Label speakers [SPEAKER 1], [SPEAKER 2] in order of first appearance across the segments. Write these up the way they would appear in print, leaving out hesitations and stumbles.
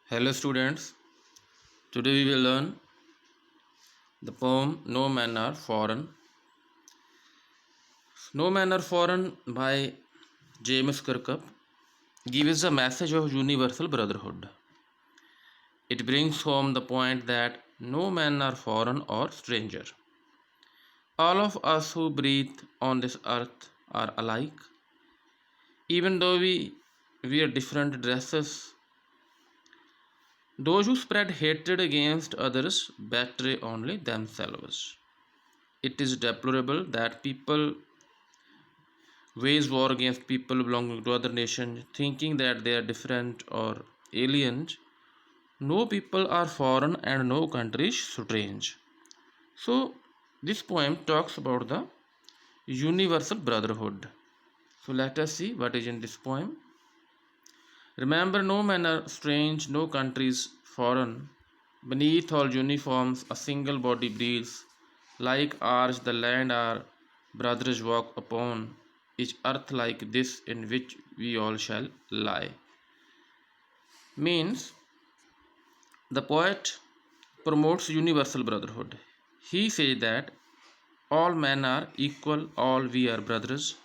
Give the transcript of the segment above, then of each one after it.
[SPEAKER 1] Hello students, today we will learn the poem No Men Are Foreign. No Men Are Foreign by James Kirkup gives a message of universal brotherhood. It brings home the point that no men are foreign or stranger. All of us who breathe on this earth are alike. Even though we wear different dresses, those who spread hatred against others betray only themselves. It is deplorable that people wage war against people belonging to other nations, thinking that they are different or aliens. No people are foreign and no country is strange. So, this poem talks about the universal brotherhood. So, let us see what is in this poem. Remember, no man are strange, no country is foreign. Beneath all uniforms, a single body breathes. Like ours, the land our brothers walk upon is earth like this in which we all shall lie. Means the poet promotes universal brotherhood. He says that all men are equal, all we are brothers,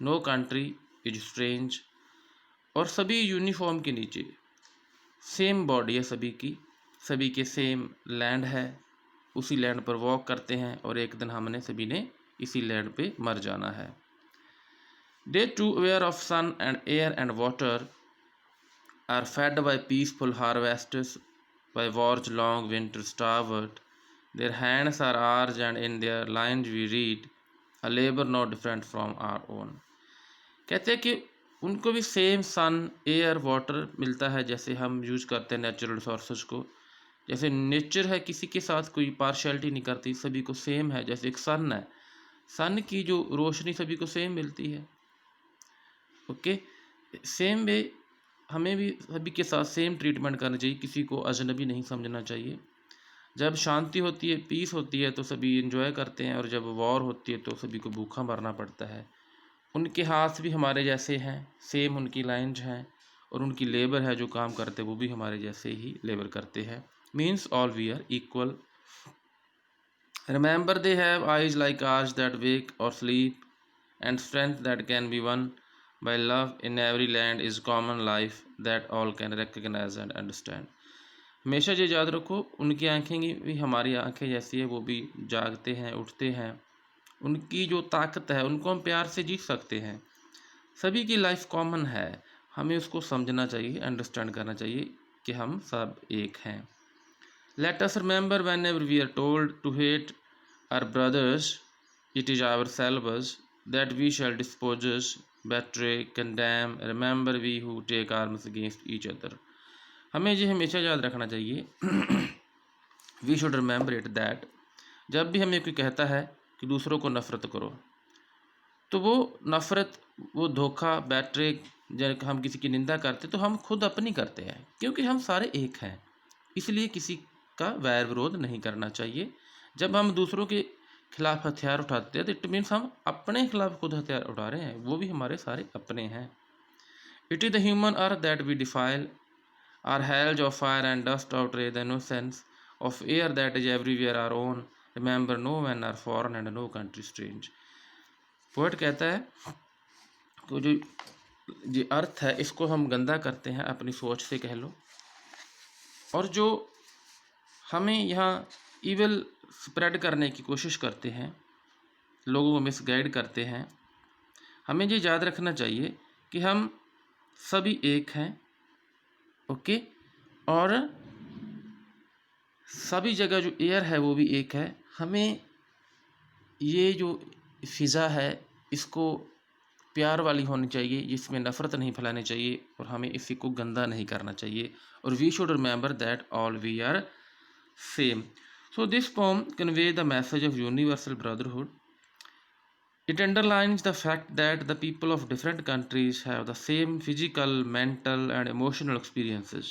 [SPEAKER 1] no country is strange, और सभी uniform के नीचे same body है सभी के same land है, उसी land पर वॉक करते हैं और एक दिन हमने सभी ने इसी लैंड पे मर जाना है. They too aware of sun and air and water are fed by peaceful harvests, by wars long winter starved. Their hands are ours and in their lines we read a labor no different from our own. कहते हैं कि उनको भी same सन air water मिलता है जैसे हम use करते हैं नेचुरल रिसोर्सेज को. जैसे नेचर है किसी के साथ कोई पार्शियलिटी नहीं करती, सभी को सेम है. जैसे एक सन है, सन की जो रोशनी सभी को सेम मिलती है. ओके, सेम वे हमें भी सभी के साथ सेम ट्रीटमेंट करना चाहिए, किसी को अजनबी नहीं समझना चाहिए. जब शांति होती है, पीस होती है तो सभी इन्जॉय करते हैं, और जब वॉर होती है तो सभी को भूखा मरना पड़ता है. उनके हाथ भी हमारे जैसे हैं, सेम उनकी लाइन्स हैं, और उनकी लेबर है जो काम करते हैं वो भी हमारे जैसे ही लेबर करते हैं. Means all we are equal. Remember they have eyes like ours that wake or sleep and strength that can be won by love in every land is common life that all can recognize and understand. हमेशा ये याद रखो, उनकी आंखें भी हमारी आंखें जैसी है, वो भी जागते हैं, उठते हैं. उनकी जो ताकत है उनको हम प्यार से जीत सकते हैं. सभी की लाइफ कॉमन है, हमें उसको समझना चाहिए, अंडरस्टैंड करना चाहिए कि हम सब एक हैं. Let us remember whenever we are told to hate our brothers it is ourselves that we shall dispose, betray, condemn. Remember we who take arms against each other. हमें ये हमेशा याद रखना चाहिए. We should remember it that जब भी हमें कोई कहता है कि दूसरों को नफ़रत करो, तो वो नफ़रत, वो धोखा, बैटरे, जब हम किसी की निंदा करते तो हम खुद अपनी करते हैं, क्योंकि हम सारे एक हैं. इसलिए किसी का वैर विरोध नहीं करना चाहिए. जब हम दूसरों के खिलाफ हथियार उठाते हैं तो इट मीन्स हम अपने खिलाफ खुद हथियार उठा रहे हैं, वो भी हमारे सारे अपने हैं. It is the human earth that we defile, our hells of fire and dust outrage the innocence of air that is everywhere our own. Remember no man are foreign and no country strange. Poet कहता है कि जो ये अर्थ है इसको हम गंदा करते हैं अपनी सोच से, कह लो, और जो हमें यहाँ ईविल स्प्रेड करने की कोशिश करते हैं, लोगों को मिसगाइड करते हैं, हमें ये याद रखना चाहिए कि हम सभी एक हैं. ओके, और सभी जगह जो एयर है वो भी एक है. हमें ये जो फ़िज़ा है इसको प्यार वाली होनी चाहिए, जिसमें नफ़रत नहीं फैलानी चाहिए, और हमें इसी को गंदा नहीं करना चाहिए. और we should remember that all we are same. So this poem conveys the message of universal brotherhood. It underlines the fact that the people of different countries have the same physical, mental and emotional experiences.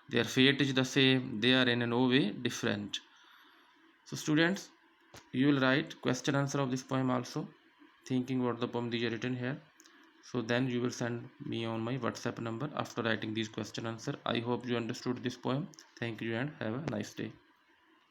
[SPEAKER 1] Their fate is the same, they are in no way different. So students, you will write question answer of this poem also, thinking about the poem that you written here. So then you will send me on my WhatsApp number after writing these question answer. I hope you understood this poem. Thank you and have a nice day.